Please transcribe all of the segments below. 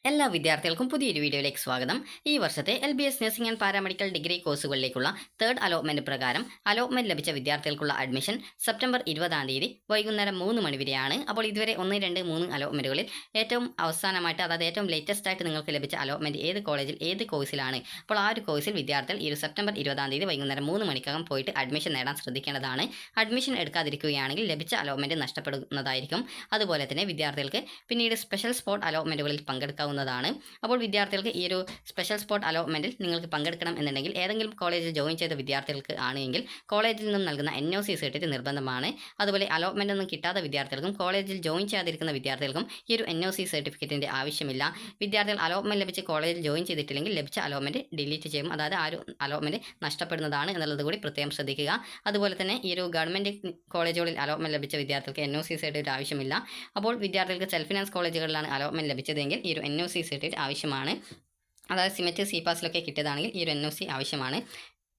എല്ലാ വിദ്യാർത്ഥികൾക്കും പുതിയൊരു വീഡിയോയിലേക്ക് സ്വാഗതം. ഈ വർഷത്തെ LBS nursing and paramedical degree കോഴ്സുകളിലേക്കുള്ള തേർഡ് അലോട്ട്മെന്റ് പ്രകാരം അലോട്ട്മെന്റ് ലഭിച്ച വിദ്യാർത്ഥികൾക്കുള്ള അഡ്മിഷൻ സെപ്റ്റംബർ 20-ാം തീയതി വൈകുന്നേരം 3 മണി വരെയാണ്. അപ്പോൾ ഇതുവരെ 1, 2, 3 അലോട്ട്മെന്റുകളിൽ ഏറ്റവും അവസാനമായിട്ട്, അതായത് ഏറ്റവും ലേറ്റസ്റ്റ് ആയിട്ട് നിങ്ങൾക്ക് ലഭിച്ച അലോട്ട്മെന്റ് ഏത് കോളേജിൽ ഏത് കോഴ്സിലാണ്, അപ്പോൾ ആ ഒരു കോഴ്സിൽ വിദ്യാർത്ഥികൾ ഈ സെപ്റ്റംബർ 20-ാം തീയതി വൈകുന്നേരം 3 മണിക്കകം പോയിട്ട് അഡ്മിഷൻ നേടാൻ ശ്രദ്ധിക്കേണ്ടതാണ്. അഡ്മിഷൻ എടുക്കാതിരിക്കുകയാണെങ്കിൽ ലഭിച്ച അലോട്ട്മെന്റ് നഷ്ടപ്പെടുന്നതായിരിക്കും. അതുപോലെ തന്നെ വിദ്യാർത്ഥികൾക്ക് പിന്നീട് സ്പെഷ്യൽ സ്പോട്ട് അലോട്ട്മെന്റുകളിൽ പങ്കെടുക്കാവുന്നതാണ്. അപ്പോൾ വിദ്യാർത്ഥികൾക്ക് ഈ ഒരു സ്പെഷ്യൽ സ്പോട്ട് അലോട്ട്മെന്റിൽ നിങ്ങൾക്ക് പങ്കെടുക്കണം എന്നുണ്ടെങ്കിൽ ഏതെങ്കിലും കോളേജിൽ ജോയിൻ ചെയ്ത വിദ്യാർത്ഥികൾക്ക് ആണെങ്കിൽ കോളേജിൽ നിന്നും നൽകുന്ന NOC സർട്ടിഫിക്കറ്റ് നിർബന്ധമാണ്. അതുപോലെ അലോട്ട്മെന്റ് ഒന്നും കിട്ടാത്ത വിദ്യാർത്ഥികൾക്കും കോളേജിൽ ജോയിൻ ചെയ്യാതിരിക്കുന്ന വിദ്യാർത്ഥികൾക്കും ഈ ഒരു NOC സർട്ടിഫിക്കറ്റിന്റെ ആവശ്യമില്ല. വിദ്യാർത്ഥികൾ അലോട്ട്മെന്റ് ലഭിച്ച് കോളേജിൽ ജോയിൻ ചെയ്തിട്ടില്ലെങ്കിൽ ലഭിച്ച അലോട്ട്മെന്റ് ഡിലീറ്റ് ചെയ്യും, അതായത് ആ ഒരു അലോട്ട്മെന്റ് നഷ്ടപ്പെടുന്നതാണ് എന്നുള്ളത് കൂടി പ്രത്യേകം ശ്രദ്ധിക്കുക. അതുപോലെ തന്നെ ഈ ഒരു ഗവൺമെന്റ് കോളേജുകളിൽ അലോട്ട്മെന്റ് ലഭിച്ച വിദ്യാർത്ഥികൾക്ക് NOC സർട്ടിഫിക്കറ്റ് ആവശ്യമില്ല. അപ്പോൾ വിദ്യാർത്ഥികൾക്ക് സെൽഫ് ഫിനാൻസ് കോളേജുകളിലാണ് അലോട്ട്മെന്റ് ലഭിച്ചതെങ്കിൽ ഈ ഒരു NOC സർട്ടിഫിക്കറ്റ് ആവശ്യമാണ്. അതായത് സിമറ്റ് CPASലൊക്കെ കിട്ടിയതാണെങ്കിൽ ഈ ഒരു NOC ആവശ്യമാണ്.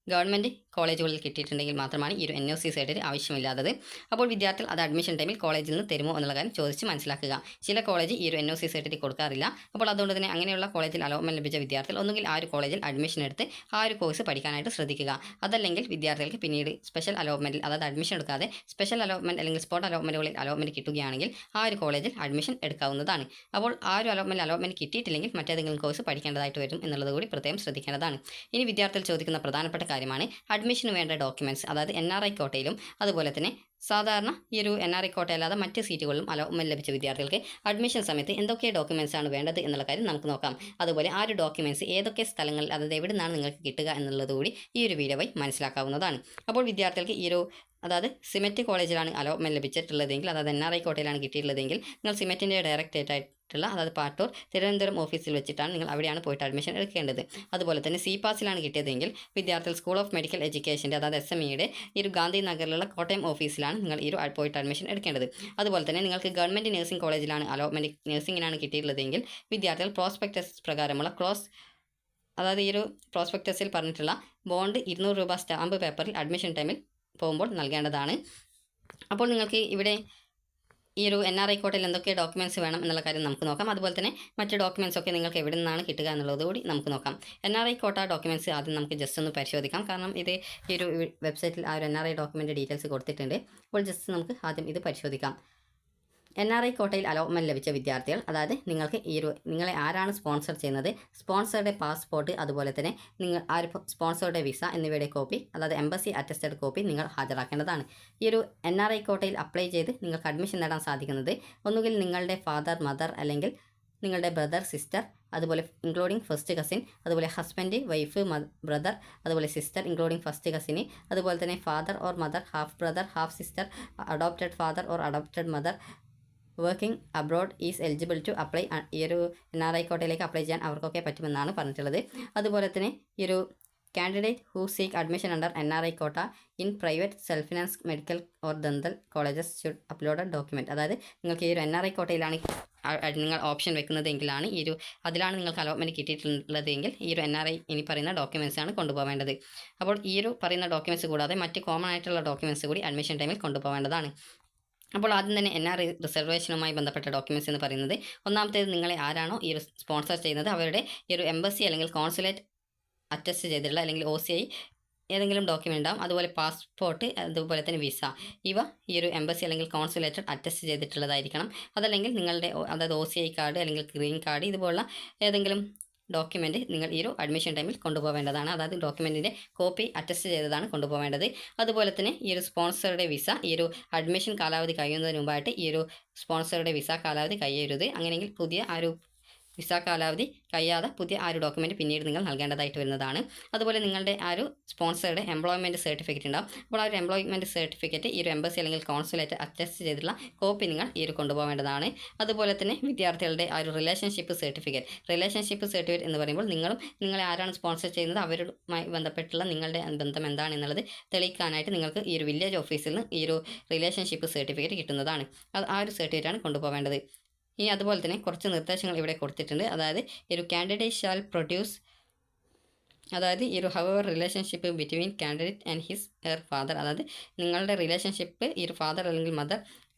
ഗവൺമെൻറ് കോളേജുകളിൽ കിട്ടിയിട്ടുണ്ടെങ്കിൽ മാത്രമാണ് ഈ ഒരു NOC സർട്ടിഫിക്കറ്റ് ആവശ്യമില്ലാത്തത്. അപ്പോൾ വിദ്യാർത്ഥികൾ അത് അഡ്മിഷൻ ടൈമിൽ കോളേജിൽ നിന്ന് തരുമോ എന്നുള്ള കാര്യം ചോദിച്ച് മനസ്സിലാക്കുക. ചില കോളേജ് ഈ ഒരു NOC സർട്ടിഫിക്കറ്റ് കൊടുക്കാറില്ല. അപ്പോൾ അതുകൊണ്ട് തന്നെ അങ്ങനെയുള്ള കോളേജിൽ അലോട്ട്മെന്റ് ലഭിച്ച വിദ്യാർത്ഥികൾ ഒന്നുകിൽ ആ ഒരു കോളേജിൽ അഡ്മിഷൻ എടുത്ത് ആ ഒരു കോഴ്സ് പഠിക്കാനായിട്ട് ശ്രദ്ധിക്കുക. അതല്ലെങ്കിൽ വിദ്യാർത്ഥികൾക്ക് പിന്നീട് സ്പെഷ്യൽ അലോട്ട്മെന്റിൽ, അതായത് അഡ്മിഷൻ എടുക്കാതെ സ്പെഷ്യൽ അലോട്ട്മെന്റ് അല്ലെങ്കിൽ സ്പോട്ട് അലോട്ട്മെന്റുകളിൽ അലോട്ട്മെന്റ് കിട്ടുകയാണെങ്കിൽ ആ ഒരു കോളേജിൽ അഡ്മിഷൻ എടുക്കാവുന്നതാണ്. അപ്പോൾ ആ ഒരു അലോട്ട്മെന്റ് കിട്ടിയിട്ടില്ലെങ്കിൽ മറ്റേതെങ്കിലും കോഴ്സ് പഠിക്കേണ്ടതായിട്ട് വരും എന്നുള്ളത് കൂടി പ്രത്യേകം ശ്രദ്ധിക്കേണ്ടതാണ്. ഇനി വിദ്യാർത്ഥികൾ ചോദിക്കുന്ന പ്രധാനപ്പെട്ട കാര്യമാണ് അഡ്മിഷന് വേണ്ട ഡോക്യുമെന്റ്സ്. അതായത് NRI കോട്ടയിലും അതുപോലെ തന്നെ സാധാരണ ഈ ഒരു NRI കോട്ട അല്ലാതെ മറ്റ് സീറ്റുകളിലും അലോട്ട്മെന്റ് ലഭിച്ച വിദ്യാർത്ഥികൾക്ക് അഡ്മിഷൻ സമയത്ത് എന്തൊക്കെ ഡോക്യുമെന്റ്സ് ആണ് വേണ്ടത് എന്നുള്ള കാര്യം നമുക്ക് നോക്കാം. അതുപോലെ ആ ഒരു ഡോക്യുമെന്റ്സ് ഏതൊക്കെ സ്ഥലങ്ങളിൽ, അതായത് എവിടെ നിന്നാണ് നിങ്ങൾക്ക് കിട്ടുക എന്നുള്ളത് കൂടി ഈ ഒരു വീഡിയോ വഴി മനസ്സിലാക്കാവുന്നതാണ്. അപ്പോൾ വിദ്യാർത്ഥികൾക്ക് ഈ ഒരു, അതായത് സിമറ്റ് കോളേജിലാണ് അലോട്ട്മെന്റ് ലഭിച്ചിട്ടുള്ളതെങ്കിൽ, അതായത് NRI കോട്ടയിലാണ് കിട്ടിയിട്ടുള്ളതെങ്കിൽ നിങ്ങൾ സിമറ്റിൻ്റെ ഡയറക്റ്റേറ്റ് ആയിട്ടുള്ള, അതായത് പാട്ടൂർ തിരുവനന്തപുരം ഓഫീസിൽ വെച്ചിട്ടാണ് നിങ്ങൾ അവിടെയാണ് പോയിട്ട് അഡ്മിഷൻ എടുക്കേണ്ടത്. അതുപോലെ തന്നെ CPASലാണ് കിട്ടിയതെങ്കിൽ വിദ്യാർത്ഥികൾ സ്കൂൾ ഓഫ് മെഡിക്കൽ എഡ്യൂക്കേഷൻ്റെ, അതായത് SMEയുടെ ഈ ഒരു ഗാന്ധി നഗറിലുള്ള കോട്ടയം ഓഫീസിലാണ് നിങ്ങൾ ഈ ഒരു പോയിട്ട് അഡ്മിഷൻ എടുക്കേണ്ടത്. അതുപോലെ തന്നെ നിങ്ങൾക്ക് ഗവൺമെൻറ് നഴ്സിംഗ് കോളേജിലാണ് അലോട്ട്മെൻറ്റ് നഴ്സിംഗിനാണ് കിട്ടിയിട്ടുള്ളതെങ്കിൽ വിദ്യാർത്ഥികൾ പ്രോസ്പെക്ടസ് പ്രകാരമുള്ള അതായത് ഈ ഒരു പ്രോസ്പെക്ടസിൽ പറഞ്ഞിട്ടുള്ള ബോണ്ട് 200 രൂപ സ്റ്റാമ്പ് പേപ്പറിൽ അഡ്മിഷൻ ടൈമിൽ പോകുമ്പോൾ നൽകേണ്ടതാണ്. അപ്പോൾ നിങ്ങൾക്ക് ഇവിടെ ഈ ഒരു NRI കോട്ടയിൽ എന്തൊക്കെ ഡോക്യുമെൻറ്റ്സ് വേണം എന്നുള്ള കാര്യം നമുക്ക് നോക്കാം. അതുപോലെ തന്നെ മറ്റ് ഡോക്യുമെൻറ്റ്സ് ഒക്കെ നിങ്ങൾക്ക് എവിടെ നിന്നാണ് കിട്ടുക എന്നുള്ളത് കൂടി നമുക്ക് നോക്കാം. NRI കോട്ട ഡോക്യുമെൻറ്റ്സ് ആദ്യം നമുക്ക് ജസ്റ്റ് ഒന്ന് പരിശോധിക്കാം. കാരണം ഇത് ഈ ഒരു വെബ്സൈറ്റിൽ ആ ഒരു NRI ഡോക്യുമെൻ്റ് ഡീറ്റെയിൽസ് കൊടുത്തിട്ടുണ്ട്. അപ്പോൾ ജസ്റ്റ് നമുക്ക് ആദ്യം ഇത് പരിശോധിക്കാം. NRI കോട്ടയിൽ അലോട്ട്മെന്റ് ലഭിച്ച വിദ്യാർത്ഥികൾ, അതായത് നിങ്ങൾക്ക് നിങ്ങളെ ആരാണ് സ്പോൺസർ ചെയ്യുന്നത്, സ്പോൺസറുടെ പാസ്പോർട്ട്, അതുപോലെ തന്നെ നിങ്ങൾ ആ ഒരു സ്പോൺസറുടെ വിസ എന്നിവയുടെ കോപ്പി, അതായത് എംബസി അറ്റസ്റ്റഡ് കോപ്പി നിങ്ങൾ ഹാജരാക്കേണ്ടതാണ്. ഈ ഒരു NRI കോട്ടയിൽ അപ്ലൈ ചെയ്ത് നിങ്ങൾക്ക് അഡ്മിഷൻ നേടാൻ സാധിക്കുന്നത് ഒന്നുകിൽ നിങ്ങളുടെ ഫാദർ, മദർ, അല്ലെങ്കിൽ നിങ്ങളുടെ ബ്രദർ, സിസ്റ്റർ, അതുപോലെ ഇൻക്ലൂഡിങ് ഫസ്റ്റ് കസിൻ, അതുപോലെ ഹസ്ബൻഡ്, വൈഫ്, ബ്രദർ, അതുപോലെ സിസ്റ്റർ ഇൻക്ലൂഡിങ് ഫസ്റ്റ് കസിന്, അതുപോലെ തന്നെ father or mother, half brother, half sister, adopted father or adopted mother working abroad is eligible to apply. ഈ ഒരു NRI കോട്ടയിലേക്ക് apply ചെയ്യാൻ അവർക്കൊക്കെ പറ്റുമെന്നാണ് പറഞ്ഞിട്ടുള്ളത്. അതുപോലെ തന്നെ ഈ ഒരു candidate who seek admission under NRI കോട്ട in private self finance medical or dental colleges should upload document. അതായത് നിങ്ങൾക്ക് ഈ ഒരു NRI കോട്ടയിലാണ് നിങ്ങൾ ഓപ്ഷൻ വെക്കുന്നതെങ്കിലാണ് അതിലാണ് നിങ്ങൾക്ക് അലോട്ട്മെൻറ്റ് കിട്ടിയിട്ടുള്ളതെങ്കിൽ ഈ ഒരു NRI ഇനി പറയുന്ന ഡോക്യുമെൻറ്റ്സ് ആണ് കൊണ്ടുപോകേണ്ടത്. അപ്പോൾ ഈ ഒരു പറയുന്ന ഡോക്യുമെൻറ്റ്സ് കൂടാതെ മറ്റ് കോമൺ ആയിട്ടുള്ള ഡോക്യുമെൻറ്റ്സ് കൂടി അഡ്മിഷൻ ടൈമിൽ കൊണ്ടുപോകേണ്ടതാണ്. അപ്പോൾ ആദ്യം തന്നെ NRI റിസർവേഷനുമായി ബന്ധപ്പെട്ട ഡോക്യുമെൻറ്റ്സ് എന്ന് പറയുന്നത്, ഒന്നാമത്തേത് നിങ്ങളെ ആരാണോ ഈ ഒരു സ്പോൺസർ ചെയ്യുന്നത് അവരുടെ ഈ ഒരു എംബസി അല്ലെങ്കിൽ കോൺസുലേറ്റ് അറ്റസ്റ്റ് ചെയ്തിട്ടുള്ള അല്ലെങ്കിൽ OCI ഏതെങ്കിലും ഡോക്യുമെൻ്റ് ഉണ്ടാവും. അതുപോലെ പാസ്പോർട്ട്, അതുപോലെ തന്നെ വിസ, ഇവ ഈ ഒരു എംബസി അല്ലെങ്കിൽ കോൺസുലേറ്റഡ് അറ്റസ്റ്റ് ചെയ്തിട്ടുള്ളതായിരിക്കണം. അതല്ലെങ്കിൽ നിങ്ങളുടെ, അതായത് OCI കാർഡ് അല്ലെങ്കിൽ ഗ്രീൻ കാർഡ് ഇതുപോലുള്ള ഏതെങ്കിലും ഡോക്യുമെൻറ്റ് നിങ്ങൾ ഈ ഒരു അഡ്മിഷൻ ടൈമിൽ കൊണ്ടുപോകേണ്ടതാണ്. അതായത് ഡോക്യുമെൻറ്റിൻ്റെ കോപ്പി അറ്റസ്റ്റ് ചെയ്തതാണ് കൊണ്ടുപോകേണ്ടത്. അതുപോലെ തന്നെ ഈ ഒരു സ്പോൺസറുടെ വിസ ഈ ഒരു അഡ്മിഷൻ കാലാവധി കഴിയുന്നതിന് മുമ്പായിട്ട് ഈ ഒരു സ്പോൺസറുടെ വിസ കാലാവധി കഴിയരുത്. അങ്ങനെയെങ്കിൽ പുതിയ ആ ഒരു വിസ കാലാവധി കഴിയാതെ പുതിയ ആ ഒരു ഡോക്യുമെൻറ്റ് പിന്നീട് നിങ്ങൾ നൽകേണ്ടതായിട്ട് വരുന്നതാണ്. അതുപോലെ നിങ്ങളുടെ ആ ഒരു സ്പോൺസറുടെ എംപ്ലോയ്മെൻറ്റ് സർട്ടിഫിക്കറ്റ് ഉണ്ടാവും. അപ്പോൾ ആ ഒരു എംപ്ലോയ്മെൻറ്റ് സർട്ടിഫിക്കറ്റ് ഈ ഒരു എംബസി അല്ലെങ്കിൽ കോൺസുലേറ്റ് അറ്റസ്റ്റ് ചെയ്തിട്ടുള്ള കോപ്പി നിങ്ങൾ ഈ ഒരു കൊണ്ടുപോകേണ്ടതാണ്. അതുപോലെ തന്നെ വിദ്യാർത്ഥികളുടെ ആ ഒരു റിലേഷൻഷിപ്പ് സർട്ടിഫിക്കറ്റ് എന്ന് പറയുമ്പോൾ നിങ്ങളെ ആരാണ് സ്പോൺസർ ചെയ്യുന്നത് അവരുമായി ബന്ധപ്പെട്ടുള്ള നിങ്ങളുടെ ബന്ധം എന്താണ് എന്നുള്ളത് തെളിയിക്കാനായിട്ട് നിങ്ങൾക്ക് ഈ ഒരു വില്ലേജ് ഓഫീസിൽ നിന്ന് ഈ ഒരു റിലേഷൻഷിപ്പ് സർട്ടിഫിക്കറ്റ് കിട്ടുന്നതാണ്. ആ ഒരു സർട്ടിഫിക്കറ്റാണ് കൊണ്ടുപോകേണ്ടത്. ഇനി അതുപോലെ തന്നെ കുറച്ച് നിർദ്ദേശങ്ങൾ ഇവിടെ കൊടുത്തിട്ടുണ്ട്. അതായത് ഈ ഒരു കാൻഡിഡേറ്റ് ഷാൽ പ്രൊഡ്യൂസ്, അതായത് ഈ ഒരു our relationship between candidate and her father, അതായത് നിങ്ങളുടെ റിലേഷൻഷിപ്പ് ഈ ഒരു ഫാദർ അല്ലെങ്കിൽ മദർ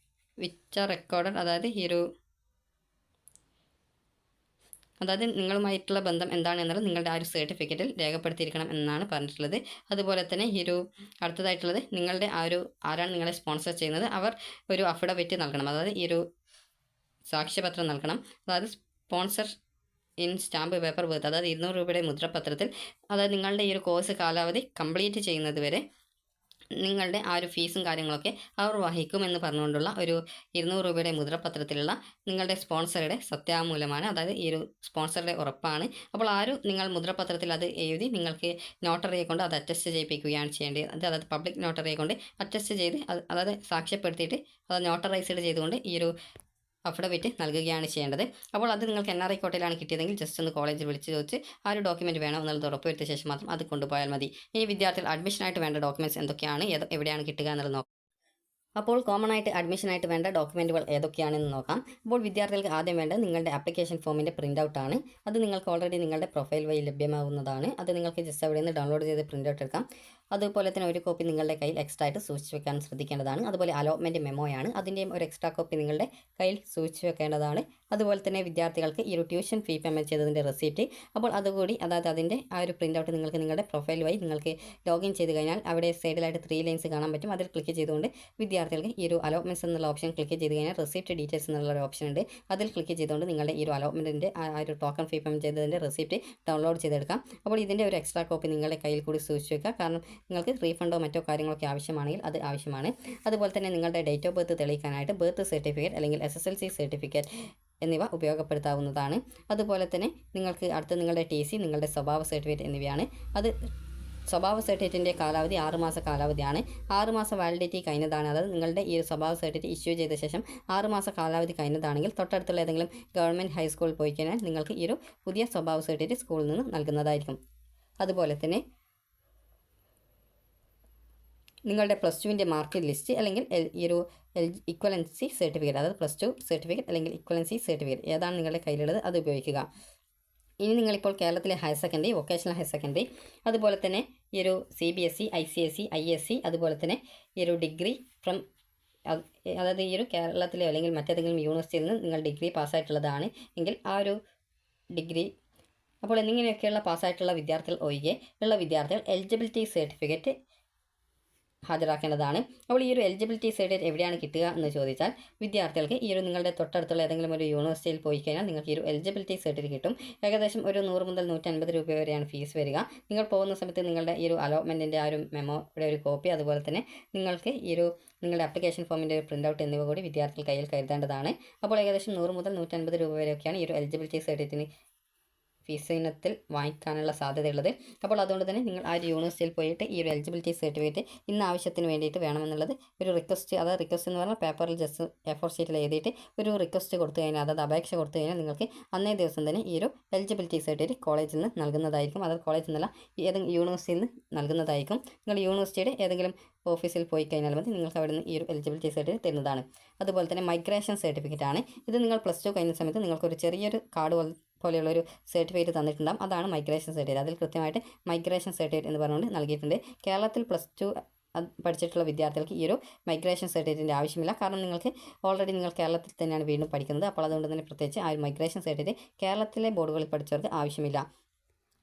വിച്ച് ആർ റെക്കോർഡഡ്, അതായത് ഈ ഒരു അതായത് നിങ്ങളുമായിട്ടുള്ള ബന്ധം എന്താണെന്നുള്ളത് നിങ്ങളുടെ ആ ഒരു സർട്ടിഫിക്കറ്റിൽ രേഖപ്പെടുത്തിയിരിക്കണം എന്നാണ് പറഞ്ഞിട്ടുള്ളത്. അതുപോലെ തന്നെ ഈ ഒരു അടുത്തതായിട്ടുള്ളത് നിങ്ങളുടെ ആരാണ് നിങ്ങളെ സ്പോൺസർ ചെയ്യുന്നത് അവർ ഒരു അഫിഡവിറ്റ് നൽകണം. അതായത് ഈ ഒരു സാക്ഷ്യപത്രം നൽകണം. അതായത് sponsor in stamp paper worth, അതായത് 200 രൂപയുടെ മുദ്രപത്രത്തിൽ, അതായത് നിങ്ങളുടെ ഈ ഒരു കോഴ്സ് കാലാവധി കംപ്ലീറ്റ് ചെയ്യുന്നത് വരെ നിങ്ങളുടെ ആ ഒരു ഫീസും കാര്യങ്ങളൊക്കെ അവർ വഹിക്കുമെന്ന് പറഞ്ഞുകൊണ്ടുള്ള ഒരു 200 രൂപയുടെ മുദ്രപത്രത്തിലുള്ള നിങ്ങളുടെ സ്പോൺസറുടെ സത്യാമൂലമാണ്. അതായത് ഈ ഒരു സ്പോൺസറുടെ ഉറപ്പാണ്. അപ്പോൾ നിങ്ങൾ മുദ്രപത്രത്തിൽ അത് എഴുതി നിങ്ങൾക്ക് നോട്ടറിയെ കൊണ്ട് അത് അറ്റസ്റ്റ് ചെയ്യിപ്പിക്കുകയാണ് ചെയ്യേണ്ടത്. അതായത് പബ്ലിക് നോട്ടറിയെ കൊണ്ട് അറ്റസ്റ്റ് ചെയ്ത് അതായത് സാക്ഷ്യപ്പെടുത്തിയിട്ട് അത് നോട്ടറൈസ്ഡ് ചെയ്തുകൊണ്ട് ഈ ഒരു അഫിഡവിറ്റ് നൽകുകയാണ് ചെയ്യേണ്ടത്. അപ്പോൾ അത് നിങ്ങൾക്ക് NRI കോട്ടയിലാണ് കിട്ടിയതെങ്കിൽ ജസ്റ്റ് ഒന്ന് കോളേജിൽ വിളിച്ച് ചോദിച്ച് ആ ഒരു ഡോക്യുമെൻറ്റ് വേണം എന്നുള്ളത് ഉറപ്പുവരുത്തിയ ശേഷം മാത്രം അത് കൊണ്ടുപോയാൽ മതി. ഇനി വിദ്യാർത്ഥികൾ അഡ്മിഷനായിട്ട് വേണ്ട ഡോക്യുമെൻറ്റ്സ് എന്തൊക്കെയാണ്, എവിടെയാണ് കിട്ടുക എന്നുള്ളത് നോക്കാം. അപ്പോൾ കോമൺ ആയിട്ട് അഡ്മിഷനായിട്ട് വേണ്ട ഡോക്യുമെൻറ്റുകൾ ഏതൊക്കെയാണെന്ന് നോക്കാം. അപ്പോൾ വിദ്യാർത്ഥികൾക്ക് ആദ്യം വേണ്ടത് നിങ്ങളുടെ ആപ്ലിക്കേഷൻ ഫോമിൻ്റെ പ്രിൻ്റ് ഔട്ടാണ്. അത് നിങ്ങൾക്ക് ഓൾറെഡി നിങ്ങളുടെ പ്രൊഫൈൽ വഴി ലഭ്യമാകുന്നതാണ്. അത് നിങ്ങൾക്ക് ജസ്റ്റ് അവിടെ നിന്ന് ഡൗൺലോഡ് ചെയ്ത് പ്രിൻ്റ് ഔട്ട് എടുക്കാം. അതുപോലെ തന്നെ ഒരു കോപ്പി നിങ്ങളുടെ കയ്യിൽ എക്സ്ട്രാ ആയിട്ട് സൂക്ഷിച്ച് വെക്കാൻ ശ്രദ്ധിക്കേണ്ടതാണ്. അതുപോലെ അലോട്ട്മെൻറ്റ് മെമ്മോയാണ്, അതിൻ്റെയും ഒരു എക്സ്ട്രാ കോപ്പി നിങ്ങളുടെ കയ്യിൽ സൂക്ഷിച്ച് വെക്കേണ്ടതാണ്. അതുപോലെ തന്നെ വിദ്യാർത്ഥികൾക്ക് ഈ ഒരു ട്യൂഷൻ ഫീ പേയ്മെൻറ്റ് ചെയ്തതിൻ്റെ റെസിപ്റ്റ്, അപ്പോൾ അതുകൂടി അതായത് അതിൻ്റെ ആ ഒരു പ്രിൻ്റ് ഔട്ട് നിങ്ങൾക്ക് നിങ്ങളുടെ പ്രൊഫൈൽ വഴി നിങ്ങൾക്ക് ലോഗിൻ ചെയ്ത് കഴിഞ്ഞാൽ അവിടെ സൈഡിലായിട്ട് 3 ലൈൻസ് കാണാൻ പറ്റും. അതിൽ ക്ലിക്ക് ചെയ്തുകൊണ്ട് വിദ്യാർത്ഥികൾക്ക് ഈ ഒരു അലോട്ട്മെൻറ്റ്സ് എന്നുള്ള ഓപ്ഷൻ ക്ലിക്ക് ചെയ്ത് കഴിഞ്ഞാൽ റെസിപ്റ്റ് ഡീറ്റെയിൽസ് എന്നുള്ള ഒരു ഓപ്ഷൻ ഉണ്ട്. അതിൽ ക്ലിക്ക് ചെയ്തുകൊണ്ട് നിങ്ങളുടെ ഈ ഒരു അലോട്ട്മെൻറ്റിൻ്റെ ആ ഒരു ടോക്കൺ ഫീ പേയ്മെൻറ്റ് ചെയ്തതിൻ്റെ റെസിപ്റ്റ് ഡൗൺലോഡ് ചെയ്തെടുക്കാം. അപ്പോൾ ഇതിൻ്റെ ഒരു എക്സ്ട്രാ കോപ്പി നിങ്ങളുടെ കയ്യിൽ കൂടി സൂക്ഷിച്ച് വെക്കുക. കാരണം നിങ്ങൾക്ക് റീഫണ്ടോ മറ്റോ കാര്യങ്ങളൊക്കെ ആവശ്യമാണെങ്കിൽ അത് ആവശ്യമാണ്. അതുപോലെ തന്നെ നിങ്ങളുടെ ഡേറ്റ് ഓഫ് ബർത്ത് തെളിയിക്കാനായിട്ട് ബർത്ത് സർട്ടിഫിക്കറ്റ് അല്ലെങ്കിൽ SSLC സർട്ടിഫിക്കറ്റ് എന്നിവ ഉപയോഗപ്പെടുത്താവുന്നതാണ്. അതുപോലെ തന്നെ നിങ്ങൾക്ക് അടുത്ത നിങ്ങളുടെ TC, നിങ്ങളുടെ സ്വഭാവ സർട്ടിഫിക്കറ്റ് എന്നിവയാണ്. അത് സ്വഭാവ സർട്ടിഫിക്കറ്റിൻ്റെ കാലാവധി 6 മാസ കാലാവധിയാണ്. 6 മാസം വാലിഡിറ്റി കഴിഞ്ഞതാണ്. അതായത് നിങ്ങളുടെ ഈ സ്വഭാവ സർട്ടിഫിക്കറ്റ് ഇഷ്യൂ ചെയ്ത ശേഷം 6 മാസ കാലാവധി കഴിഞ്ഞതാണെങ്കിൽ തൊട്ടടുത്തുള്ള ഏതെങ്കിലും ഗവൺമെൻറ് ഹൈസ്കൂളിൽ പോയി കഴിഞ്ഞാൽ നിങ്ങൾക്ക് ഈ ഒരു പുതിയ സ്വഭാവ സർട്ടിഫിക്കറ്റ് സ്കൂളിൽ നിന്ന് നൽകുന്നതായിരിക്കും. അതുപോലെ തന്നെ നിങ്ങളുടെ +2ൻ്റെ മാർക്ക് ലിസ്റ്റ് അല്ലെങ്കിൽ ഈ ഒരു ഇക്വലൻസി സർട്ടിഫിക്കറ്റ്, അതായത് +2 സർട്ടിഫിക്കറ്റ് അല്ലെങ്കിൽ ഇക്വലൻസി സർട്ടിഫിക്കറ്റ് ഏതാണ് നിങ്ങളുടെ കയ്യിലുള്ളത് അത് ഉപയോഗിക്കുക. ഇനി നിങ്ങളിപ്പോൾ കേരളത്തിലെ higher secondary, vocational higher secondary, അതുപോലെ തന്നെ ഈ ഒരു CBSE, ICSE, ISC, അതുപോലെ തന്നെ ഈ ഒരു ഡിഗ്രി ഫ്രം അതായത് ഈ ഒരു കേരളത്തിലെ അല്ലെങ്കിൽ മറ്റേതെങ്കിലും യൂണിവേഴ്സിറ്റിയിൽ നിന്ന് നിങ്ങൾ ഡിഗ്രി പാസ്സായിട്ടുള്ളതാണ് എങ്കിൽ ആ ഒരു ഡിഗ്രി, അപ്പോൾ എന്നിങ്ങനെയൊക്കെയുള്ള പാസ്സായിട്ടുള്ള വിദ്യാർത്ഥികൾ ഒഴികെ ഉള്ള വിദ്യാർത്ഥികൾ എലിജിബിലിറ്റി സർട്ടിഫിക്കറ്റ് ഹാജരാക്കേണ്ടതാണ്. അപ്പോൾ ഈ ഒരു എലിജിബിലിറ്റി സർട്ടിഫിക്കറ്റ് എവിടെയാണ് കിട്ടുക എന്ന് ചോദിച്ചാൽ വിദ്യാർത്ഥികൾക്ക് ഈ ഒരു നിങ്ങളുടെ തൊട്ടടുത്തുള്ള ഏതെങ്കിലും ഒരു യൂണിവേഴ്സിറ്റിയിൽ പോയി കഴിഞ്ഞാൽ നിങ്ങൾക്ക് ഈ ഒരു എലിജിബിലിറ്റി സർട്ടിഫിക്കറ്റ് കിട്ടും. ഏകദേശം ഒരു 100 മുതൽ 150 രൂപ വരെയാണ് ഫീസ് വരിക. നിങ്ങൾ പോകുന്ന സമയത്ത് നിങ്ങളുടെ ഈ ഒരു അലോട്ട്മെൻറ്റിൻ്റെ ആ ഒരു മെമ്മോയുടെ ഒരു കോപ്പി, അതുപോലെ തന്നെ നിങ്ങൾക്ക് ഈ ഒരു നിങ്ങളുടെ ആപ്ലിക്കേഷൻ ഫോമിൻ്റെ ഒരു പ്രിൻ്റ് ഔട്ട് എന്നിവ കൂടി വിദ്യാർത്ഥികൾ കയ്യിൽ കരുതേണ്ടതാണ്. അപ്പോൾ ഏകദേശം 100 മുതൽ 150 രൂപ വരെയൊക്കെയാണ് ഈ ഒരു എലിജിബിലിറ്റി സർട്ടിഫിക്കറ്റിന് ഫീസ് ഇനത്തിൽ വാങ്ങിക്കാനുള്ള സാധ്യതയുള്ളത്. അപ്പോൾ അതുകൊണ്ട് തന്നെ നിങ്ങൾ ആ ഒരു യൂണിവേഴ്സിറ്റിയിൽ പോയിട്ട് ഈ ഒരു എലിജിബിലിറ്റി സർട്ടിഫിക്കറ്റ് ഇന്ന ആവശ്യത്തിന് വേണ്ടിയിട്ട് വേണമെന്നുള്ളത് ഒരു റിക്വസ്റ്റ്, അതായത് റിക്വസ്റ്റ് എന്ന് പറഞ്ഞാൽ പേപ്പറിൽ ജസ്റ്റ് A4 ഷീറ്റിൽ എഴുതിയിട്ട് ഒരു റിക്വസ്റ്റ് കൊടുത്തു കഴിഞ്ഞാൽ, അതായത് അപേക്ഷ കൊടുത്തു കഴിഞ്ഞാൽ നിങ്ങൾക്ക് അന്നേ ദിവസം തന്നെ ഈ ഒരു എലിജിബിലിറ്റി സർട്ടിഫിക്കറ്റ് കോളേജിൽ നിന്ന് നൽകുന്നതായിരിക്കും. അതായത് കോളേജിൽ നിന്നല്ല, ഏതെങ്കിലും യൂണിവേഴ്സിറ്റിയിൽ നിന്ന് നൽകുന്നതായിരിക്കും. നിങ്ങൾ യൂണിവേഴ്സിറ്റിയുടെ ഏതെങ്കിലും ഓഫീസിൽ പോയി കഴിഞ്ഞാൽ മതി, നിങ്ങൾക്ക് അവിടെ നിന്ന് ഈ ഒരു എലിജിബിലിറ്റി സർട്ടിഫിക്കറ്റ് തരുന്നതാണ്. അതുപോലെ തന്നെ മൈഗ്രേഷൻ സർട്ടിഫിക്കറ്റ് ആണ്. ഇത് നിങ്ങൾ +2 കഴിഞ്ഞ സമയത്ത് നിങ്ങൾക്കൊരു ചെറിയൊരു കാർഡ് പോലെയുള്ളൊരു സർട്ടിഫിക്കറ്റ് തന്നിട്ടുണ്ടാകും. അതാണ് മൈഗ്രേഷൻ സർട്ടിഫിക്കറ്റ്. അതിൽ കൃത്യമായിട്ട് മൈഗ്രേഷൻ സർട്ടിഫിക്കറ്റ് എന്ന് പറഞ്ഞുകൊണ്ട് നൽകിയിട്ടുണ്ട്. കേരളത്തിൽ +2 പഠിച്ചിട്ടുള്ള വിദ്യാർത്ഥികൾക്ക് ഈ ഒരു മൈഗ്രേഷൻ സർട്ടിഫിക്കറ്റിൻ്റെ ആവശ്യമില്ല. കാരണം ഓൾറെഡി നിങ്ങൾ കേരളത്തിൽ തന്നെയാണ് വീണ്ടും പഠിക്കുന്നത്. അപ്പോൾ അതുകൊണ്ട് തന്നെ പ്രത്യേകിച്ച് ആ ഒരു മൈഗ്രേഷൻ സർട്ടിഫിക്കറ്റ് കേരളത്തിലെ ബോർഡുകളിൽ പഠിച്ചവർക്ക് ആവശ്യമില്ല.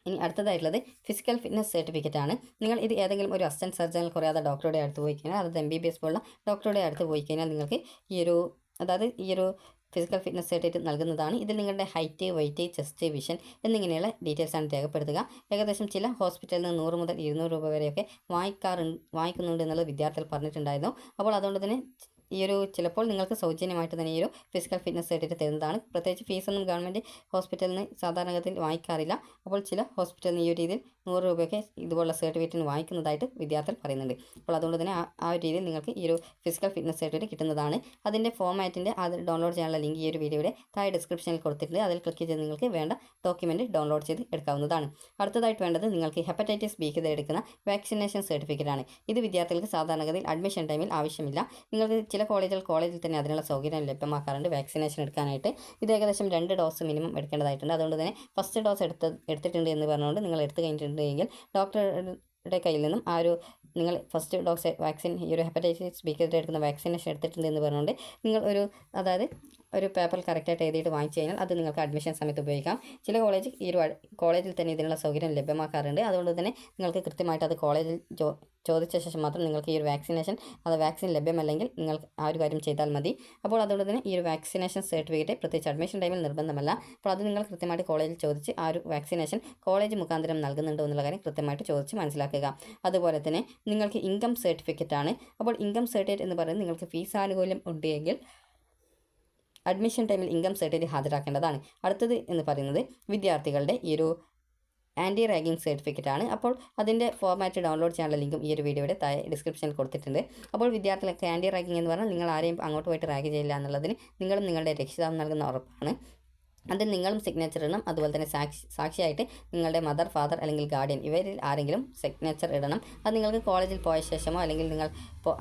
ഇനി അടുത്തതായിട്ടുള്ളത് ഫിസിക്കൽ ഫിറ്റ്നസ് സർട്ടിഫിക്കറ്റ് ആണ്. നിങ്ങൾ ഇത് ഏതെങ്കിലും ഒരു അസിസ്റ്റൻറ്റ് സർജനിൽ കുറയാതെ ഡോക്ടറുടെ അടുത്ത് പോയി കഴിഞ്ഞാൽ, അതായത് MBBS പോലുള്ള ഡോക്ടറുടെ അടുത്ത് പോയി കഴിഞ്ഞാൽ നിങ്ങൾക്ക് ഈ ഒരു ഫിസിക്കൽ ഫിറ്റ്നസ് സർട്ടിഫിക്കറ്റ് നൽകുന്നതാണ്. ഇതിൽ നിങ്ങളുടെ ഹൈറ്റ്, വെയിറ്റ്, ചെസ്റ്റ്, വിഷൻ എന്നിങ്ങനെയുള്ള ഡീറ്റെയിൽസാണ് രേഖപ്പെടുത്തുക. ഏകദേശം ചില ഹോസ്പിറ്റലിൽ നിന്ന് 100 മുതൽ 200 രൂപ വരെയൊക്കെ വാങ്ങിക്കുന്നുണ്ട് എന്നുള്ളത് വിദ്യാർത്ഥികൾ പറഞ്ഞിട്ടുണ്ടായിരുന്നു. അപ്പോൾ അതുകൊണ്ട് തന്നെ ഈ ഒരു ചിലപ്പോൾ നിങ്ങൾക്ക് സൗജന്യമായിട്ട് തന്നെ ഈ ഒരു ഫിസിക്കൽ ഫിറ്റ്നസ് സർട്ടിഫിക്കറ്റ് തരുന്നതാണ്. പ്രത്യേകിച്ച് ഫീസൊന്നും ഗവൺമെൻറ് ഹോസ്പിറ്റലിൽ നിന്ന് സാധാരണഗതിയിൽ വാങ്ങിക്കാറില്ല. അപ്പോൾ ചില ഹോസ്പിറ്റലിൽ ഈ ഒരു രീതിയിൽ 100 രൂപയൊക്കെ ഇതുപോലുള്ള സർട്ടിഫിക്കറ്റിന് വാങ്ങിക്കുന്നതായിട്ട് വിദ്യാർത്ഥികൾ പറയുന്നുണ്ട്. അപ്പോൾ അതുകൊണ്ട് തന്നെ ആ ഒരു രീതിയിൽ നിങ്ങൾക്ക് ഈ ഒരു ഫിസിക്കൽ ഫിറ്റ്നസ് സർട്ടിഫിക്കറ്റ് കിട്ടുന്നതാണ്. അതിൻ്റെ ഫോമാറ്റിൻ്റെ അത് ഡൗൺലോഡ് ചെയ്യാനുള്ള ലിങ്ക് ഈ ഒരു വീഡിയോയുടെ താഴെ ഡിസ്ക്രിപ്ഷനിൽ കൊടുത്തിട്ടുണ്ട്. അതിൽ ക്ലിക്ക് ചെയ്ത് നിങ്ങൾക്ക് വേണ്ട ഡോക്യുമെൻറ്റ് ഡൗൺലോഡ് ചെയ്ത് എടുക്കാവുന്നതാണ്. അടുത്തതായിട്ട് വേണ്ടത് നിങ്ങൾക്ക് ഹെപ്പറ്റൈറ്റിസ് ബിക്ക് എടുക്കുന്ന വാക്സിനേഷൻ സർട്ടിഫിക്കറ്റ് ആണ്. ഇത് വിദ്യാർത്ഥികൾക്ക് സാധാരണഗതിയിൽ അഡ്മിഷൻ ടൈമിൽ ആവശ്യമില്ല. നിങ്ങൾക്ക് ചില കോളേജിൽ തന്നെ അതിനുള്ള സൗകര്യം ലഭ്യമാക്കാറുണ്ട് വാക്സിനേഷൻ എടുക്കാനായിട്ട്. ഇത് ഏകദേശം 2 ഡോസ് മിനിമം എടുക്കേണ്ടതായിട്ടുണ്ട്. അതുകൊണ്ട് തന്നെ ഫസ്റ്റ് ഡോസ് എടുത്തിട്ടുണ്ട് എന്ന് പറഞ്ഞുകൊണ്ട് നിങ്ങൾ എടുത്തു കഴിഞ്ഞിട്ടുണ്ടെങ്കിൽ ഡോക്ടറുടെ കയ്യിൽ നിന്നും ആ ഒരു നിങ്ങൾ ഫസ്റ്റ് ഡോസ് വാക്സിൻ ഈ ഒരു ഹെപ്പറ്റൈറ്റിസ് ബിക്കെതിരെ എടുക്കുന്ന വാക്സിനേഷൻ എടുത്തിട്ടുണ്ട് എന്ന് പറഞ്ഞുകൊണ്ട് നിങ്ങൾ അതായത് ഒരു പേപ്പറിൽ കറക്റ്റായിട്ട് എഴുതിയിട്ട് വാങ്ങിച്ചു കഴിഞ്ഞാൽ അത് നിങ്ങൾക്ക് അഡ്മിഷൻ സമയത്ത് ഉപയോഗിക്കാം. ചില കോളേജ് ഈ ഒരു കോളേജിൽ തന്നെ ഇതിനുള്ള സൗകര്യം ലഭ്യമാക്കാറുണ്ട്. അതുകൊണ്ട് തന്നെ നിങ്ങൾക്ക് കൃത്യമായിട്ട് അത് കോളേജിൽ ചോദിച്ച ശേഷം മാത്രം നിങ്ങൾക്ക് ഈ ഒരു വാക്സിൻ ലഭ്യമല്ലെങ്കിൽ നിങ്ങൾ ആ ഒരു കാര്യം ചെയ്താൽ മതി. അപ്പോൾ അതുകൊണ്ട് തന്നെ ഈ ഒരു വാക്സിനേഷൻ സർട്ടിഫിക്കറ്റ് പ്രത്യേകിച്ച് അഡ്മിഷൻ ടൈമിൽ നിർബന്ധമല്ല. അപ്പോൾ അത് നിങ്ങൾ കൃത്യമായിട്ട് കോളേജിൽ ചോദിച്ച് ആ ഒരു വാക്സിനേഷൻ കോളേജ് മുഖാന്തരം നൽകുന്നുണ്ടോ എന്നുള്ള കാര്യം കൃത്യമായിട്ട് ചോദിച്ച് മനസ്സിലാക്കുക. അതുപോലെ തന്നെ നിങ്ങൾക്ക് ഇൻകം സർട്ടിഫിക്കറ്റ് ആണ്. അപ്പോൾ ഇൻകം സർട്ടിഫിക്കറ്റ് എന്ന് പറയുന്നത് നിങ്ങൾക്ക് ഫീസ് ആനുകൂല്യം ഉണ്ടെങ്കിൽ അഡ്മിഷൻ ടൈമിൽ ഇൻകം സർട്ടിഫിക്കറ്റ് ഹാജരാക്കേണ്ടതാണ്. അടുത്തത് എന്ന് പറയുന്നത് വിദ്യാർത്ഥികളുടെ ഈ ഒരു ആൻറ്റി റാഗിങ് സർട്ടിഫിക്കറ്റ് ആണ്. അപ്പോൾ അതിൻ്റെ ഫോർമാറ്റ് ഡൗൺലോഡ് ചെയ്യാനുള്ള ലിങ്കും ഈ ഒരു വീഡിയോയുടെ താഴെ ഡിസ്ക്രിപ്ഷനിൽ കൊടുത്തിട്ടുണ്ട്. അപ്പോൾ വിദ്യാർത്ഥികൾക്ക് ആൻറ്റി റാഗിങ് എന്ന് പറഞ്ഞാൽ നിങ്ങൾ ആരെയും അങ്ങോട്ട് പോയിട്ട് റാഗ് ചെയ്യില്ല എന്നുള്ളതിന് നിങ്ങളും നിങ്ങളുടെ രക്ഷിതാവും നൽകുന്ന ഉറപ്പാണ്. അതിൽ നിങ്ങളും സിഗ്നേച്ചർ ഇടണം. അതുപോലെ തന്നെ സാക്ഷിയായിട്ട് നിങ്ങളുടെ മദർ, ഫാദർ അല്ലെങ്കിൽ ഗാർഡിയൻ ഇവരിൽ ആരെങ്കിലും സിഗ്നേച്ചർ ഇടണം. അത് നിങ്ങൾക്ക് കോളേജിൽ പോയ ശേഷമോ അല്ലെങ്കിൽ നിങ്ങൾ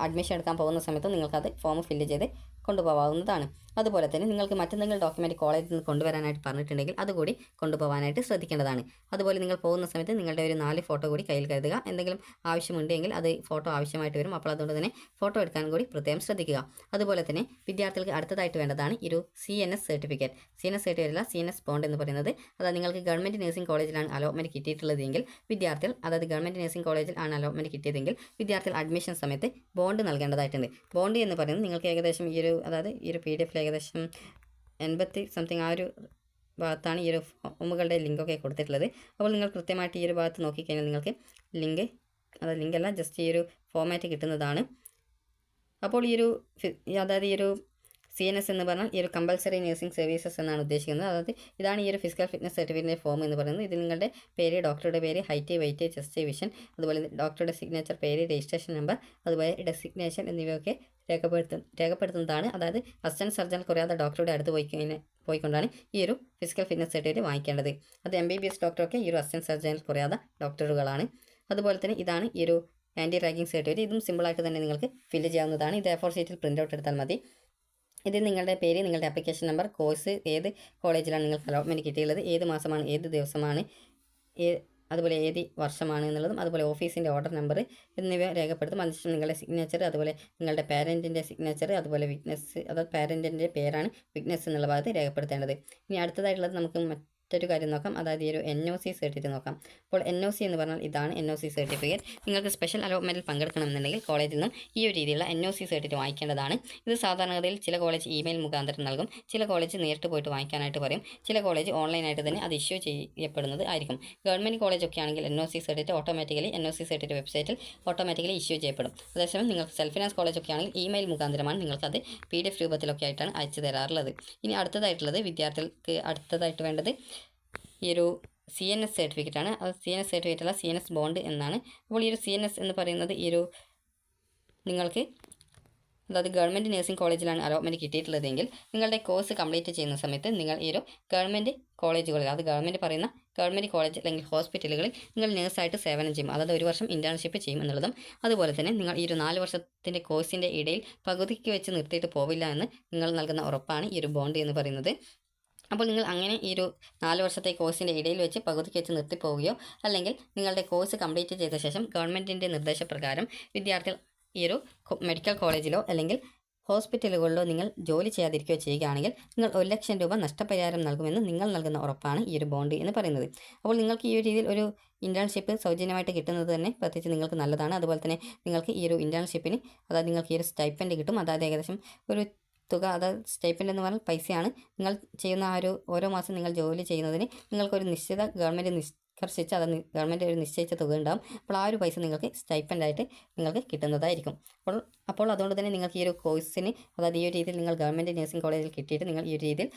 അഡ്മിഷൻ എടുക്കാൻ പോകുന്ന സമയത്തോ നിങ്ങൾക്കത് ഫോം ഫില്ല് ചെയ്ത് കൊണ്ടുപോകാവുന്നതാണ്. അതുപോലെ തന്നെ നിങ്ങൾക്ക് മറ്റെന്തെങ്കിലും ഡോക്യുമെൻറ്റ് കോളേജിൽ നിന്ന് കൊണ്ടുവരാനായിട്ട് പറഞ്ഞിട്ടുണ്ടെങ്കിൽ അതുകൂടി കൊണ്ടുപോകാനായിട്ട് ശ്രദ്ധിക്കേണ്ടതാണ്. അതുപോലെ നിങ്ങൾ പോകുന്ന സമയത്ത് നിങ്ങളുടെ ഒരു 4 ഫോട്ടോ കൂടി കയ്യിൽ കരുതുക. എന്തെങ്കിലും ആവശ്യമുണ്ടെങ്കിൽ അത് ഫോട്ടോ ആവശ്യമായിട്ട് വരും. അപ്പോൾ അതുകൊണ്ട് തന്നെ ഫോട്ടോ എടുക്കാൻ കൂടി പ്രത്യേകം ശ്രദ്ധിക്കുക. അതുപോലെ തന്നെ വിദ്യാർത്ഥികൾക്ക് അടുത്തതായിട്ട് വേണ്ടതാണ് ഒരു CNS സർട്ടിഫിക്കറ്റ്. CNS സർട്ടിഫിക്കറ്റ് അല്ല, CNS ബോണ്ട് എന്ന് പറയുന്നത്. അതായത് നിങ്ങൾക്ക് ഗവൺമെൻറ് നഴ്സിംഗ് കോളേജിലാണ് അലോട്ട്മെൻറ്റ് കിട്ടിയിട്ടുള്ളതെങ്കിൽ വിദ്യാർത്ഥികൾ, അതായത് ഗവൺമെൻറ് നഴ്സിംഗ് കോളേജിൽ ആണ് അലോട്ട്മെൻറ്റ് കിട്ടിയതെങ്കിൽ വിദ്യാർത്ഥികൾ അഡ്മിഷൻ സമയത്ത് ബോണ്ട് നൽകേണ്ടതായിട്ടുണ്ട്. ബോണ്ട് എന്ന് പറയുന്നത് നിങ്ങൾക്ക് ഏകദേശം ഈ ഒരു PDF ഏകദേശം 80 സംതിങ് ആ ഒരു ഭാഗത്താണ് ഈ ഒരു ഫോമുകളുടെ ലിങ്കൊക്കെ കൊടുത്തിട്ടുള്ളത്. അപ്പോൾ നിങ്ങൾ കൃത്യമായിട്ട് ഈ ഒരു ഭാഗത്ത് നോക്കിക്കഴിഞ്ഞാൽ നിങ്ങൾക്ക് ലിങ്കല്ല ജസ്റ്റ് ഈ ഒരു ഫോമാറ്റ് കിട്ടുന്നതാണ്. അപ്പോൾ ഈ ഒരു CNS എന്ന് പറഞ്ഞാൽ ഈ ഒരു കമ്പൽസറി നഴ്സിംഗ് സർവീസസ് എന്നാണ് ഉദ്ദേശിക്കുന്നത്. അതായത് ഇതാണ് ഈ ഒരു ഫിസിക്കൽ ഫിറ്റ്നസ് സർട്ടിഫിക്കറ്റിൻ്റെ ഫോം എന്ന് പറയുന്നത്. ഇത് നിങ്ങളുടെ പേര്, ഡോക്ടറുടെ പേര്, ഹൈറ്റ്, വെയിറ്റ്, ചെസ്റ്റ്, വിഷൻ, അതുപോലെ ഡോക്ടറുടെ സിഗ്നേച്ചർ, പേര്, രജിസ്ട്രേഷൻ നമ്പർ, അതുപോലെ ഡെസിഗ്നേഷൻ എന്നിവയൊക്കെ രേഖപ്പെടുത്തുന്നതാണ്. അതായത് അസിസ്റ്റൻറ്റ് സർജൻ കുറയാതെ ഡോക്ടറുടെ അടുത്ത് പോയിക്കൊണ്ടാണ് ഈ ഒരു ഫിസിക്കൽ ഫിറ്റ്നസ് സർട്ടിഫിക്കറ്റ് വാങ്ങിക്കേണ്ടത്. അത് MBBS ഡോക്ടറൊക്കെ ഈ ഒരു അസിസ്റ്റൻറ്റ് സർജനിൽ കുറയാതെ ഡോക്ടറുകളാണ്. അതുപോലെ തന്നെ ഇതാണ് ഈ ഒരു ആൻറ്റി റാഗിങ് സർട്ടിഫിക്കറ്റ്. ഇതും സിമ്പിളായിട്ട് തന്നെ നിങ്ങൾക്ക് ഫില്ല് ചെയ്യാവുന്നതാണ്. ഇത് A4 ഷീറ്റിൽ പ്രിൻ്റ് ഔട്ട് എടുത്താൽ മതി. ഇതിൽ നിങ്ങളുടെ പേര്, നിങ്ങളുടെ ആപ്ലിക്കേഷൻ നമ്പർ, കോഴ്സ്, ഏത് കോളേജിലാണ് നിങ്ങൾക്ക് അലോട്ട്മെൻറ്റ് കിട്ടിയുള്ളത്, ഏത് മാസമാണ്, ഏത് ദിവസമാണ്, അതുപോലെ ഏത് വർഷമാണ് എന്നുള്ളതും, അതുപോലെ ഓഫീസിൻ്റെ ഓർഡർ നമ്പർ എന്നിവ രേഖപ്പെടുത്തും. അതിനുശേഷം നിങ്ങളുടെ സിഗ്നേച്ചർ, അതുപോലെ നിങ്ങളുടെ പാരൻറ്റിൻ്റെ സിഗ്നേച്ചർ, അതുപോലെ വിറ്റ്നസ്, അതായത് പാരൻറ്റിൻ്റെ പേരാണ് വിറ്റ്നസ് എന്നുള്ള ഭാഗത്ത് രേഖപ്പെടുത്തേണ്ടത്. ഇനി അടുത്തതായിട്ടുള്ളത് നമുക്ക് മറ്റൊരു കാര്യം നോക്കാം. അതായത് ഈ ഒരു NOC സർട്ടിഫിക്കറ്റ് നോക്കാം. അപ്പോൾ NOC എന്ന് പറഞ്ഞാൽ ഇതാണ് NOC സർട്ടിഫിക്കറ്റ്. നിങ്ങൾക്ക് സ്പെഷ്യൽ അലോട്ട്മെൻറ്റിൽ പങ്കെടുക്കണമെന്നുണ്ടെങ്കിൽ കോളേജിൽ നിന്നും ഈ ഒരു രീതിയിലുള്ള NOC സർട്ടിഫിക്കറ്റ് വാങ്ങിക്കേണ്ടതാണ്. ഇത് സാധാരണഗതിയിൽ ചില കോളേജ് ഇമെയിൽ മുഖാന്തരം നൽകും, ചില കോളേജ് നേരിട്ട് പോയിട്ട് വാങ്ങിക്കാനായിട്ട് പറയും, ചില കോളേജ് ഓൺലൈനായിട്ട് തന്നെ അത് ഇഷ്യൂ ചെയ്യപ്പെടുന്നത് ആയിരിക്കും. ഗവൺമെൻറ് കോളേജൊക്കെ ആണെങ്കിൽ NOC certificate automatically NOC certificate വെബ്സൈറ്റിൽ ഓട്ടോമാറ്റിക്കലി ഇഷ്യൂ ചെയ്യപ്പെടും. അതേസമയം നിങ്ങൾക്ക് സെൽഫ് ഫിനാൻസ് കോളേജൊക്കെ ആണെങ്കിൽ ഇമെയിൽ മുഖാന്തരമാണ് നിങ്ങൾക്കത് PDF രൂപത്തിലൊക്കെ ആയിട്ടാണ് അയച്ചു തരാറുള്ളത്. ഇനി അടുത്തതായിട്ടുള്ളത് വിദ്യാർത്ഥികൾക്ക് അടുത്തതായിട്ട് വേണ്ടത് ഈ ഒരു CNS സർട്ടിഫിക്കറ്റ് ആണ്. അത് CNS സർട്ടിഫിക്കറ്റ് അല്ല, CNS ബോണ്ട് എന്നാണ്. അപ്പോൾ ഈ ഒരു CNS എന്ന് പറയുന്നത് നിങ്ങൾക്ക്, അതായത് ഗവൺമെൻറ് നഴ്സിംഗ് കോളേജിലാണ് അലോട്ട്മെൻറ്റ് കിട്ടിയിട്ടുള്ളതെങ്കിൽ നിങ്ങളുടെ കോഴ്സ് കംപ്ലീറ്റ് ചെയ്യുന്ന സമയത്ത് നിങ്ങൾ ഈ ഒരു ഗവൺമെൻറ് കോളേജുകളിൽ, അത് ഗവൺമെൻറ് പറയുന്ന ഗവൺമെൻറ് കോളേജ് അല്ലെങ്കിൽ ഹോസ്പിറ്റലുകളിൽ നിങ്ങൾ നേഴ്സായിട്ട് സേവനം ചെയ്യും. അതായത് 1 വർഷം ഇൻറ്റേൺഷിപ്പ് ചെയ്യും എന്നുള്ളതും, അതുപോലെ തന്നെ നിങ്ങൾ ഈ ഒരു 4 വർഷത്തിൻ്റെ കോഴ്സിൻ്റെ ഇടയിൽ പകുതിക്ക് വെച്ച് നിർത്തിയിട്ട് പോവില്ല എന്ന് നിങ്ങൾ നൽകുന്ന ഉറപ്പാണ് ഈ ഒരു ബോണ്ട് എന്ന് പറയുന്നത്. അപ്പോൾ നിങ്ങൾ അങ്ങനെ ഈ ഒരു 4 വർഷത്തെ കോഴ്സിൻ്റെ ഇടയിൽ വെച്ച് പകുതിക്ക് വെച്ച് നിർത്തിപ്പോവുകയോ അല്ലെങ്കിൽ നിങ്ങളുടെ കോഴ്സ് കംപ്ലീറ്റ് ചെയ്ത ശേഷം ഗവൺമെൻറ്റിൻ്റെ നിർദ്ദേശപ്രകാരം വിദ്യാർത്ഥികൾ ഈ ഒരു മെഡിക്കൽ കോളേജിലോ അല്ലെങ്കിൽ ഹോസ്പിറ്റലുകളിലോ നിങ്ങൾ ജോലി ചെയ്യാതിരിക്കുകയോ ചെയ്യുകയാണെങ്കിൽ നിങ്ങൾ 1 ലക്ഷം രൂപ നഷ്ടപരിഹാരം നൽകുമെന്ന് നിങ്ങൾ നൽകുന്ന ഉറപ്പാണ് ഈ ഒരു ബോണ്ട് എന്ന് പറയുന്നത്. അപ്പോൾ നിങ്ങൾക്ക് ഈ ഒരു രീതിയിൽ ഒരു ഇൻറ്റേൺഷിപ്പ് സൗജന്യമായിട്ട് കിട്ടുന്നത് തന്നെ പ്രത്യേകിച്ച് നിങ്ങൾക്ക് നല്ലതാണ്. അതുപോലെ തന്നെ നിങ്ങൾക്ക് ഈ ഒരു ഇൻറ്റേൺഷിപ്പിന്, അതായത് നിങ്ങൾക്ക് ഈ ഒരു സ്റ്റൈപ്പൻഡ് കിട്ടും. അതായത് ഏകദേശം ഒരു തുക, അതായത് സ്റ്റൈപ്പൻഡ് എന്ന് പറഞ്ഞാൽ പൈസയാണ്. നിങ്ങൾ ചെയ്യുന്ന ഓരോ മാസം നിങ്ങൾ ജോലി ചെയ്യുന്നതിന് നിങ്ങൾക്കൊരു നിശ്ചിത ഗവൺമെൻറ് ഗവൺമെൻറ് ഒരു നിശ്ചയിച്ച തുക ഉണ്ടാകും. അപ്പോൾ ആ ഒരു പൈസ നിങ്ങൾക്ക് സ്റ്റൈപ്പൻഡായിട്ട് നിങ്ങൾക്ക് കിട്ടുന്നതായിരിക്കും. അപ്പോൾ അതുകൊണ്ട് തന്നെ നിങ്ങൾക്ക് ഈ ഒരു കോഴ്സിന്, അതായത് ഈ ഒരു രീതിയിൽ നിങ്ങൾ ഗവൺമെൻറ് നഴ്സിംഗ് കോളേജിൽ കിട്ടിയിട്ട് നിങ്ങൾ ഈ ഒരു രീതിയിൽ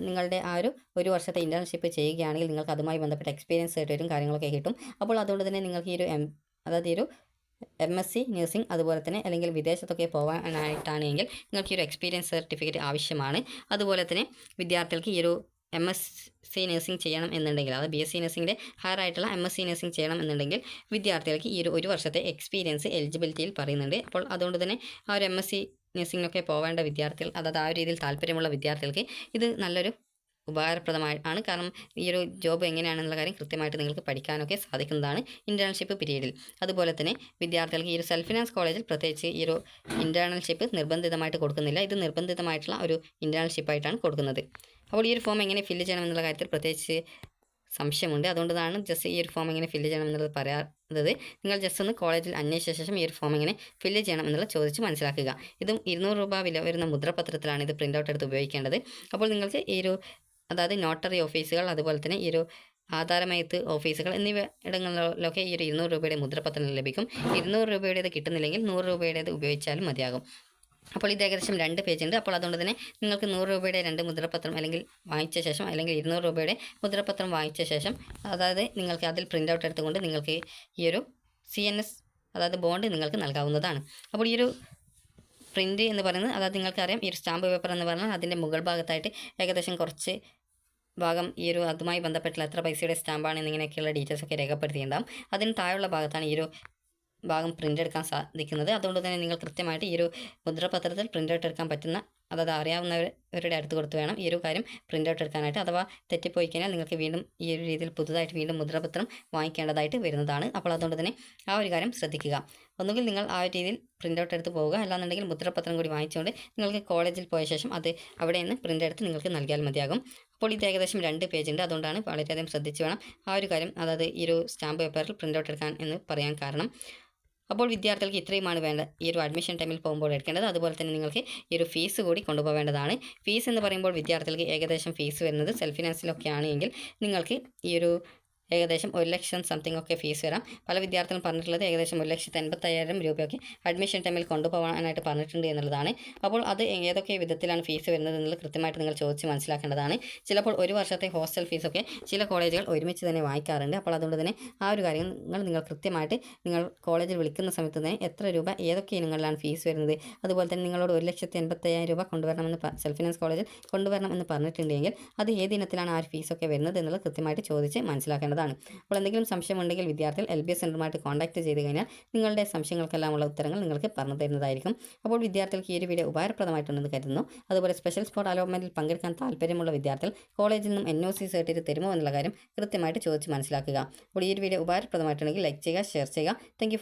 നിങ്ങളുടെ ആ ഒരു വർഷത്തെ ഇൻറ്റേൺഷിപ്പ് ചെയ്യുകയാണെങ്കിൽ നിങ്ങൾക്ക് അതുമായി ബന്ധപ്പെട്ട എക്സ്പീരിയൻസ് സർട്ടിഫിക്കറ്റും കാര്യങ്ങളൊക്കെ കിട്ടും. അപ്പോൾ അതുകൊണ്ട് തന്നെ നിങ്ങൾക്ക് ഈ ഒരു അതായത് ഈ ഒരു MSc നഴ്സിംഗ്, അതുപോലെ തന്നെ അല്ലെങ്കിൽ വിദേശത്തൊക്കെ പോകാനായിട്ടാണെങ്കിൽ നിങ്ങൾക്ക് ഈ ഒരു എക്സ്പീരിയൻസ് സർട്ടിഫിക്കറ്റ് ആവശ്യമാണ്. അതുപോലെ തന്നെ വിദ്യാർത്ഥികൾക്ക് ഈ ഒരു MSc നഴ്സിംഗ് ചെയ്യണം എന്നുണ്ടെങ്കിൽ, അതായത് BSc നഴ്സിംഗിൻ്റെ ഹയർ ആയിട്ടുള്ള MSc നഴ്സിംഗ് ചെയ്യണം എന്നുണ്ടെങ്കിൽ വിദ്യാർത്ഥികൾക്ക് ഈ ഒരു വർഷത്തെ എക്സ്പീരിയൻസ് എലിജിബിലിറ്റിയിൽ പറയുന്നുണ്ട്. അപ്പോൾ അതുകൊണ്ട് തന്നെ ആ ഒരു MSc നഴ്സിംഗിനൊക്കെ പോവേണ്ട വിദ്യാർത്ഥികൾ, അതായത് ആ ഒരു രീതിയിൽ താല്പര്യമുള്ള വിദ്യാർത്ഥികൾക്ക് ഇത് നല്ലൊരു ഉപകാരപ്രദമാണ്. കാരണം ഈ ഒരു ജോബ് എങ്ങനെയാണെന്നുള്ള കാര്യം കൃത്യമായിട്ട് നിങ്ങൾക്ക് പഠിക്കാനൊക്കെ സാധിക്കുന്നതാണ് ഇൻറ്റേൺഷിപ്പ് പീരീഡിൽ. അതുപോലെ തന്നെ വിദ്യാർത്ഥികൾക്ക് ഈ ഒരു സെൽഫ് ഫിനാൻസ് കോളേജിൽ പ്രത്യേകിച്ച് ഈ ഒരു ഇൻറ്റേൺഷിപ്പ് നിർബന്ധിതമായിട്ട് കൊടുക്കുന്നില്ല. ഇത് നിർബന്ധിതമായിട്ടുള്ള ഒരു ഇൻറ്റേൺഷിപ്പായിട്ടാണ് കൊടുക്കുന്നത്. അപ്പോൾ ഈ ഒരു ഫോം എങ്ങനെ ഫില്ല് ചെയ്യണമെന്നുള്ള കാര്യത്തിൽ പ്രത്യേകിച്ച് സംശയമുണ്ട്. അതുകൊണ്ടാണ് ജസ്റ്റ് ഈ ഒരു ഫോം എങ്ങനെ ഫില്ല് ചെയ്യണം എന്നുള്ളത് പറയാത്തത്. നിങ്ങൾ ജസ്റ്റ് ഒന്ന് കോളേജിൽ അന്വേഷിച്ച ശേഷം ഈ ഒരു ഫോം എങ്ങനെ ഫില്ല് ചെയ്യണം എന്നുള്ളത് ചോദിച്ച് മനസ്സിലാക്കുക. ഇതും 200 രൂപ വില വരുന്ന മുദ്രപത്രത്തിലാണ് ഇത് പ്രിൻ്റ് ഔട്ട് എടുത്ത് ഉപയോഗിക്കേണ്ടത്. അപ്പോൾ നിങ്ങൾക്ക് ഈ ഒരു അതായത് നോട്ടറി ഓഫീസുകൾ, അതുപോലെ തന്നെ ഈ ഒരു ആധാരമയത്ത് ഓഫീസുകൾ എന്നിവ ഇടങ്ങളിലൊക്കെ ഈ ഒരു 200 രൂപയുടെ മുദ്രപത്രം ലഭിക്കും. 200 രൂപയുടേത് കിട്ടുന്നില്ലെങ്കിൽ 100 രൂപയുടേത് ഉപയോഗിച്ചാലും മതിയാകും. അപ്പോൾ ഇത് ഏകദേശം 2 പേജ് ഉണ്ട്. അപ്പോൾ അതുകൊണ്ട് തന്നെ നിങ്ങൾക്ക് 100 രൂപയുടെ 2 മുദ്രപത്രം അല്ലെങ്കിൽ വാങ്ങിച്ച ശേഷം, അല്ലെങ്കിൽ 200 രൂപയുടെ മുദ്രപത്രം വാങ്ങിച്ച ശേഷം, അതായത് നിങ്ങൾക്ക് അതിൽ പ്രിൻ്റ് ഔട്ട് എടുത്തുകൊണ്ട് നിങ്ങൾക്ക് ഈ ഒരു CNS അതായത് ബോണ്ട് നിങ്ങൾക്ക് നൽകാവുന്നതാണ്. അപ്പോൾ ഈ ഒരു പ്രിൻ്റ് എന്ന് പറയുന്നത്, അതായത് നിങ്ങൾക്കറിയാം ഈ ഒരു സ്റ്റാമ്പ് പേപ്പർ എന്ന് പറഞ്ഞാൽ അതിൻ്റെ മുകൾ ഭാഗത്തായിട്ട് ഏകദേശം കുറച്ച് ഭാഗം ഈ ഒരു അതുമായി ബന്ധപ്പെട്ടുള്ള എത്ര പൈസയുടെ സ്റ്റാമ്പാണ് എന്നിങ്ങനെയൊക്കെയുള്ള ഡീറ്റെയിൽസൊക്കെ രേഖപ്പെടുത്തിയിട്ടുണ്ടാകും. അതിന് താഴെയുള്ള ഭാഗത്താണ് ഈ ഒരു ഭാഗം പ്രിൻ്റ് എടുക്കാൻ സാധിക്കുന്നത്. അതുകൊണ്ട് തന്നെ നിങ്ങൾ കൃത്യമായിട്ട് ഈ ഒരു മുദ്രപത്രത്തിൽ പ്രിൻ്റ് ഔട്ട് എടുക്കാൻ പറ്റുന്ന, അതായത് അറിയാവുന്നവരുടെ അടുത്ത് കൊടുത്ത് വേണം ഈ ഒരു കാര്യം പ്രിൻ്റ് ഔട്ട് എടുക്കാനായിട്ട്. അഥവാ തെറ്റിപ്പോയി കഴിഞ്ഞാൽ നിങ്ങൾക്ക് വീണ്ടും ഈ ഒരു രീതിയിൽ പുതുതായിട്ട് വീണ്ടും മുദ്രപത്രം വാങ്ങിക്കേണ്ടതായിട്ട് വരുന്നതാണ്. അപ്പോൾ അതുകൊണ്ട് തന്നെ ആ ഒരു കാര്യം ശ്രദ്ധിക്കുക. ഒന്നുകിൽ നിങ്ങൾ ആ ഒരു രീതിയിൽ പ്രിൻ്റ് ഔട്ട് എടുത്ത് പോവുക, അല്ലാന്നുണ്ടെങ്കിൽ മുദ്രപത്രം കൂടി വാങ്ങിച്ചുകൊണ്ട് നിങ്ങൾക്ക് കോളേജിൽ പോയ ശേഷം അത് അവിടെ നിന്ന് പ്രിൻ്റ് എടുത്ത് നിങ്ങൾക്ക് നൽകിയാൽ മതിയാകും. അപ്പോൾ ഇത് ഏകദേശം 2 പേജ് ഉണ്ട്. അതുകൊണ്ടാണ് വളരെയധികം ശ്രദ്ധിച്ച് വേണം ആ ഒരു കാര്യം, അതായത് ഈ ഒരു സ്റ്റാമ്പ് പേപ്പറിൽ പ്രിൻ്റ് ഔട്ട് എടുക്കാൻ എന്ന് പറയാൻ കാരണം. അപ്പോൾ വിദ്യാർത്ഥികൾക്ക് ഇത്രയുമാണ് വേണ്ട ഈ ഒരു അഡ്മിഷൻ ടൈമിൽ പോകുമ്പോൾ എടുക്കേണ്ടത്. അതുപോലെ തന്നെ നിങ്ങൾക്ക് ഈ ഒരു ഫീസ് കൂടി കൊണ്ടുപോകേണ്ടതാണ്. ഫീസ് എന്ന് പറയുമ്പോൾ വിദ്യാർത്ഥികൾക്ക് ഏകദേശം ഫീസ് വരുന്നത് സെൽഫ് ഫിനാൻസിലൊക്കെ ആണെങ്കിൽ നിങ്ങൾക്ക് ഈ ഒരു ഏകദേശം 1 ലക്ഷം സംതിങ് ഒക്കെ ഫീസ് വരാം. പല വിദ്യാർത്ഥികളും പറഞ്ഞിട്ടുള്ളത് ഏകദേശം 1,85,000 രൂപയൊക്കെ അഡ്മിഷൻ ടൈമിൽ കൊണ്ടുപോകാനായിട്ട് പറഞ്ഞിട്ടുണ്ട് എന്നുള്ളതാണ്. അപ്പോൾ അത് ഏതൊക്കെ വിധത്തിലാണ് ഫീസ് വരുന്നത് എന്നുള്ളത് കൃത്യമായിട്ട് നിങ്ങൾ ചോദിച്ച് മനസ്സിലാക്കേണ്ടതാണ്. ചിലപ്പോൾ 1 വർഷത്തെ ഹോസ്റ്റൽ ഫീസൊക്കെ ചില കോളേജുകൾ ഒരുമിച്ച് തന്നെ വാങ്ങിക്കാറുണ്ട്. അപ്പോൾ അതുകൊണ്ട് തന്നെ ആ ഒരു കാര്യങ്ങൾ നിങ്ങൾ കൃത്യമായിട്ട് നിങ്ങൾ കോളേജിൽ വിളിക്കുന്ന സമയത്ത് തന്നെ എത്ര രൂപ ഏതൊക്കെ ഇനങ്ങളിലാണ് ഫീസ് വരുന്നത്, അതുപോലെ തന്നെ നിങ്ങളോട് 1,85,000 രൂപ കൊണ്ടുവരണമെന്ന് സെൽഫ് ഫിനാൻസ് കോളേജിൽ കൊണ്ടുവരണമെന്ന് പറഞ്ഞിട്ടുണ്ടെങ്കിൽ അത് ഏത് ഇനത്തിലാണ് ആ ഒരു ഫീസൊക്കെ വരുന്നത് എന്നുള്ളത് കൃത്യമായിട്ട് ചോദിച്ച് മനസ്സിലാക്കേണ്ടതാണ്. അപ്പോൾ എന്തെങ്കിലും സംശയമുണ്ടെങ്കിൽ വിദ്യാർത്ഥികൾ LBS സെൻ്ററുമായിട്ട് കോൺടാക്ട് ചെയ്ത് കഴിഞ്ഞാൽ നിങ്ങളുടെ സംശയങ്ങൾക്കെല്ലാമുള്ള ഉത്തരങ്ങൾ നിങ്ങൾക്ക് പറഞ്ഞു തരുന്നതായിരിക്കും. അപ്പോൾ വിദ്യാർത്ഥികൾക്ക് ഈ ഒരു വീഡിയോ ഉപകാരപ്രദമായിട്ടുണ്ടെന്ന് കരുതുന്നു. അതുപോലെ സ്പെഷ്യൽ സ്പോട്ട് അലോട്ട്മെൻറ്റിൽ പങ്കെടുക്കാൻ താല്പര്യമുള്ള വിദ്യാർത്ഥികൾ കോളേജിൽ നിന്നും NOC സർട്ടിഫിക്കറ്റ് തരുമോ എന്നുള്ള കാര്യം കൃത്യമായിട്ട് ചോദിച്ച് മനസ്സിലാക്കുക. അപ്പോൾ ഈ ഒരു വീഡിയോ ഉപകാരപ്രദമായിട്ടുണ്ടെങ്കിൽ ലൈക്ക് ചെയ്യുക, ഷെയർ ചെയ്യുക. Thank you.